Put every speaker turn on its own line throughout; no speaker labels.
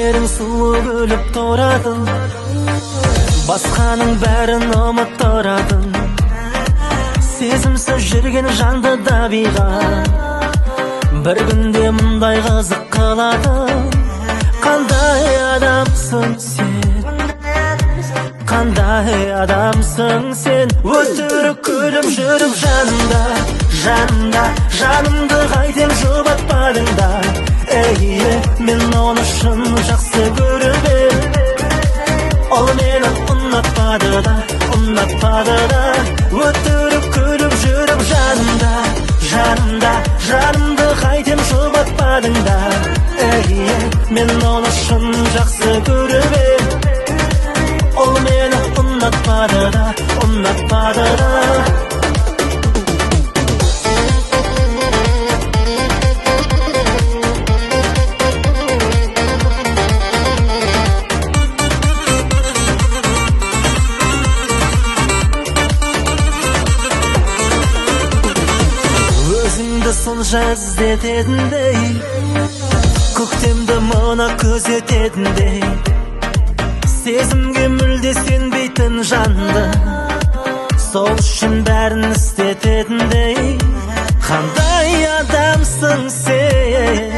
Көздерің сұлу күліп тұрадың, басқаның бәрін ұмыттырадың. Сезімсіз жүрген жанды да биға, бір күнде мұндай қызық қылады. Қандай адамсың сен, қандай адамсың сен. Өтірік күліп жүріп жанымда, жанымда, жанымды қайтем жұбатпадың да. Мен оны шын жақсы көріп ем, ол мені ұнатпады да, ұнатпады да. Өтірік күліп жүріп жанымда, жанымда, жанымды қайтем жұбатпадың да. Мен оны шын жақсы көріп ем, ол мені ұнатпады да, ұнатпады да. Сонша іздететіндей, көктемді мына көзететіндей, сезімге мүлде сенбейтін жанды, сол үшін бәрін істететіндей. Қандай адамсың сен,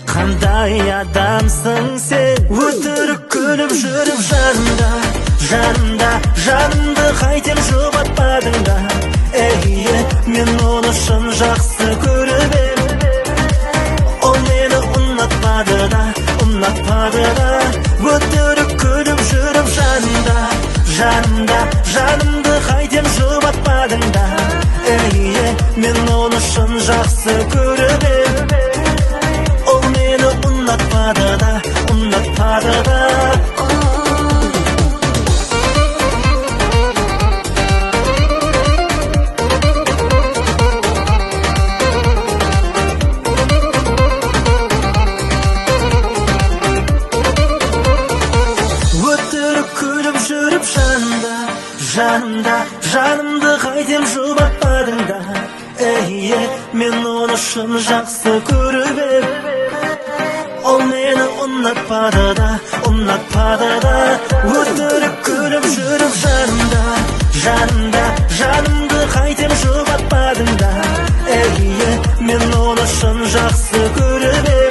қандай адамсың сен. Өтірік күліп жүріп жанымда, жанымда, жанымды қайтем жұбатпадың да. Мен оны шын жақсы көріп ем, ол мені ұнатпады да, ұнатпады да. Өтірік күліп жүріп жанымда, жанымда, жанымды қайтем жұбатпадың да. Мен оны шын жақсы көріп ем, ол мені ұнатпады да, ұнатпады да. Жанымда, жанымды қайтем жұбатпадың да. Мен оны шын жақсы көріп ем, ол мені ұнатпады да, ұнатпады да. Өтірік күліп жүріп жанымда, жанымда, жанымды қайтем жұбатпадың да. Мен оны шын жақсы көріп ем,